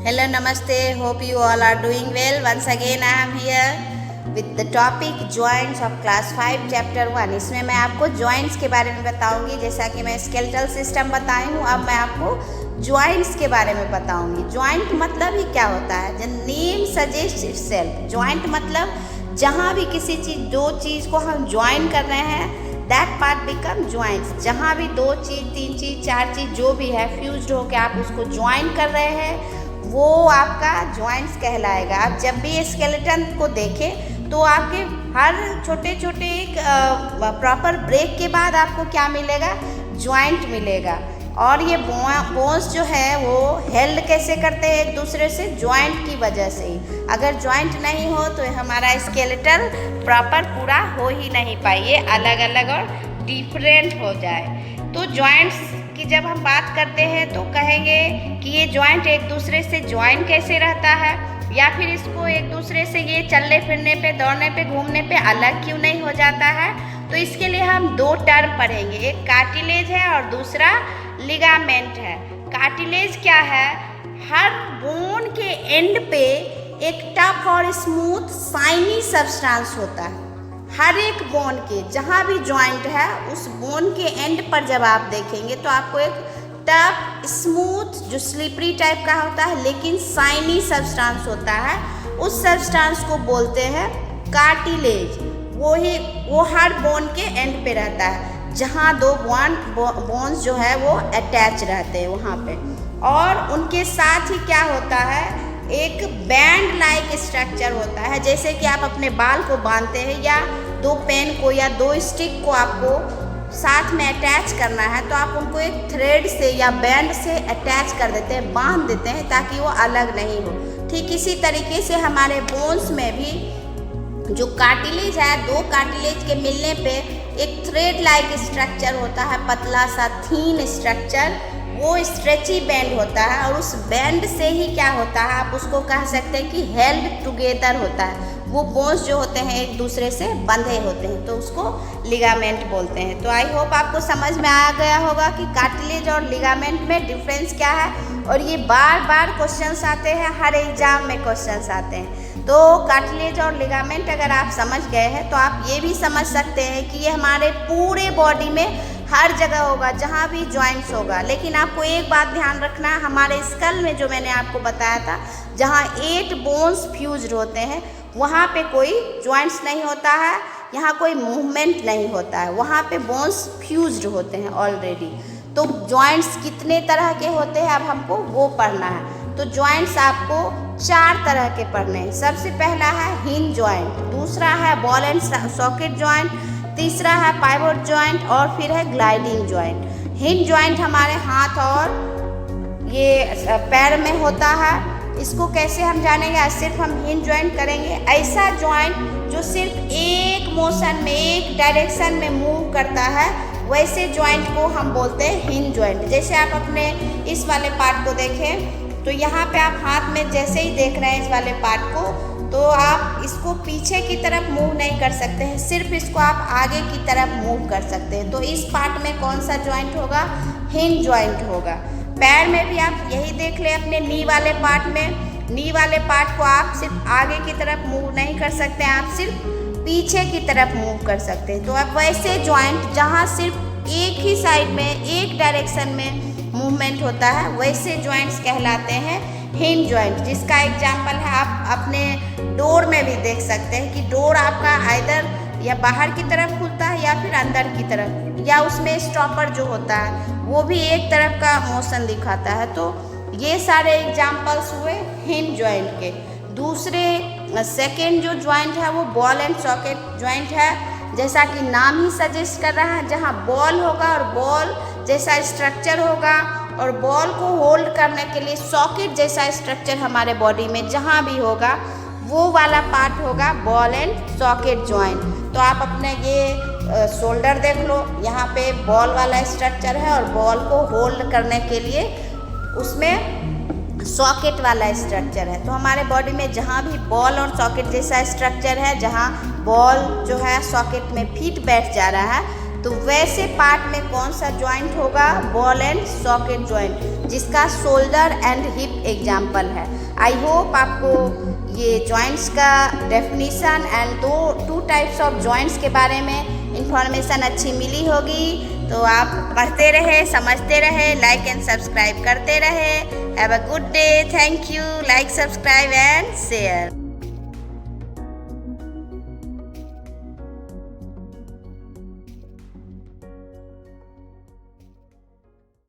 Hello, Namaste. Hope you all are doing well. Once again, I am here with the topic joints of class 5 chapter 1. इसमें मैं आपको joints के बारे में बताऊंगी. जैसा कि मैं skeletal system बताई हूँ, अब मैं आपको joints के बारे में बताऊंगी. joint मतलब ही क्या होता है? The name suggests itself. joint मतलब जहाँ भी किसी चीज़ दो चीज़ को हम join कर रहे हैं, that part become joints. जहाँ भी दो चीज़, तीन चीज़, चार चीज़ जो भी है फ्यूज्ड होकर आप उसको join कर रहे हैं, वो आपका जॉइंट्स कहलाएगा. आप जब भी स्केलेटन को देखें तो आपके हर छोटे छोटे प्रॉपर ब्रेक के बाद आपको क्या मिलेगा? जॉइंट मिलेगा. और ये बोन्स जो है वो हेल्ड कैसे करते हैं एक दूसरे से? जॉइंट की वजह से ही. अगर जॉइंट नहीं हो तो हमारा स्केलेटन प्रॉपर पूरा हो ही नहीं पाए, ये अलग अलग और डिफरेंट हो जाए. तो जॉइंट्स की जब हम बात करते हैं तो कहेंगे कि ये जॉइंट एक दूसरे से जॉइन कैसे रहता है, या फिर इसको एक दूसरे से ये चलने फिरने पे, दौड़ने पे, घूमने पे अलग क्यों नहीं हो जाता है. तो इसके लिए हम दो टर्म पढ़ेंगे. एक कार्टिलेज है और दूसरा लिगामेंट है. कार्टिलेज क्या है? हर बोन के एंड पे एक टफ और स्मूथ शाइनी सब्सटेंस होता है. हर एक बोन के जहाँ भी जॉइंट है उस बोन के एंड पर जब आप देखेंगे तो आपको एक टफ, स्मूथ, जो स्लिपरी टाइप का होता है लेकिन शाइनी सब्सटेंस होता है, उस सब्सटेंस को बोलते हैं कार्टिलेज. वो हर बोन के एंड पे रहता है जहाँ दो बोन्स जो है वो अटैच रहते हैं वहाँ पे. और उनके साथ ही क्या होता है? एक बैंड लाइक स्ट्रक्चर होता है. जैसे कि आप अपने बाल को बांधते हैं या दो पेन को या दो स्टिक को आपको साथ में अटैच करना है तो आप उनको एक थ्रेड से या बैंड से अटैच कर देते हैं, बांध देते हैं ताकि वो अलग नहीं हो. ठीक इसी तरीके से हमारे बोन्स में भी जो कार्टिलेज है, दो कार्टिलेज के मिलने पे एक थ्रेड लाइक स्ट्रक्चर होता है, पतला सा थीन स्ट्रक्चर. वो स्ट्रेची बैंड होता है और उस बैंड से ही क्या होता है, आप उसको कह सकते हैं कि हेल्ड टुगेदर होता है. वो बोन्स जो होते हैं एक दूसरे से बंधे होते हैं तो उसको लिगामेंट बोलते हैं. तो आई होप आपको समझ में आ गया होगा कि कार्टिलेज और लिगामेंट में डिफरेंस क्या है. और ये बार बार क्वेश्चंस आते हैं, हर एग्जाम में क्वेश्चंस आते हैं. तो कार्टिलेज और लिगामेंट अगर आप समझ गए हैं तो आप ये भी समझ सकते हैं कि ये हमारे पूरे बॉडी में हर जगह होगा जहाँ भी जॉइंट्स होगा. लेकिन आपको एक बात ध्यान रखना है, हमारे स्कल में जो मैंने आपको बताया था जहाँ 8 बोन्स फ्यूज्ड होते हैं वहाँ पे कोई जॉइंट्स नहीं होता है, यहाँ कोई मूवमेंट नहीं होता है, वहाँ पे बोन्स फ्यूज्ड होते हैं ऑलरेडी. तो जॉइंट्स कितने तरह के होते हैं अब हमको वो पढ़ना है. तो जॉइंट्स आपको 4 तरह के पढ़ने हैं. सबसे पहला है हिंज जॉइंट, दूसरा है बॉल एंड सॉकेट जॉइंट, तीसरा है पाइवोट जॉइंट और फिर है ग्लाइडिंग जॉइंट. हिंज जॉइंट हमारे हाथ और ये पैर में होता है. इसको कैसे हम जानेंगे? सिर्फ हम हिंज जॉइंट करेंगे. ऐसा जॉइंट जो सिर्फ एक मोशन में, एक डायरेक्शन में मूव करता है, वैसे जॉइंट को हम बोलते हैं हिंज जॉइंट. जैसे आप अपने इस वाले पार्ट को देखें तो यहाँ पे आप हाथ में जैसे ही देख रहे हैं इस वाले पार्ट को, तो आप इसको पीछे की तरफ मूव नहीं कर सकते हैं, सिर्फ इसको आप आगे की तरफ मूव कर सकते हैं. तो इस पार्ट में कौन सा जॉइंट होगा? हिंज जॉइंट होगा. पैर में भी आप यही देख लें, अपने नी वाले पार्ट में, नी वाले पार्ट को आप सिर्फ आगे की तरफ मूव नहीं कर सकते हैं, आप सिर्फ पीछे की तरफ मूव कर सकते हैं. तो अब वैसे जॉइंट जहाँ सिर्फ एक ही साइड में, एक डायरेक्शन में मूवमेंट होता है, वैसे जॉइंट्स कहलाते हैं हिंज जॉइंट. जिसका एग्जाम्पल है आप अपने डोर में भी देख सकते हैं कि डोर आपका आइदर या बाहर की तरफ खुलता है या फिर अंदर की तरफ, या उसमें स्टॉपर जो होता है वो भी एक तरफ का मोशन दिखाता है. तो ये सारे एग्जाम्पल्स हुए हिंज जॉइंट के. दूसरे सेकेंड जो जॉइंट है वो बॉल एंड सॉकेट जॉइंट है. जैसा कि नाम ही सजेस्ट कर रहा है, जहाँ बॉल होगा और बॉल जैसा स्ट्रक्चर होगा और बॉल को होल्ड करने के लिए सॉकेट जैसा स्ट्रक्चर हमारे बॉडी में जहाँ भी होगा वो वाला पार्ट होगा बॉल एंड सॉकेट जॉइंट. तो आप अपने ये शोल्डर देख लो, यहाँ पे बॉल वाला स्ट्रक्चर है और बॉल को होल्ड करने के लिए उसमें सॉकेट वाला स्ट्रक्चर है. तो हमारे बॉडी में जहाँ भी बॉल और सॉकेट जैसा स्ट्रक्चर है, जहाँ बॉल जो है सॉकेट में फिट बैठ जा रहा है, तो वैसे पार्ट में कौन सा जॉइंट होगा? बॉल एंड सॉकेट जॉइंट, जिसका शोल्डर एंड हिप एग्जाम्पल है। आई होप आपको ये जॉइंट्स का definition and two types of joints के बारे में इंफॉर्मेशन अच्छी मिली होगी। तो आप पढ़ते रहे, समझते रहे, लाइक एंड सब्सक्राइब करते रहे। Have a good day. Thank you. Like, subscribe and share.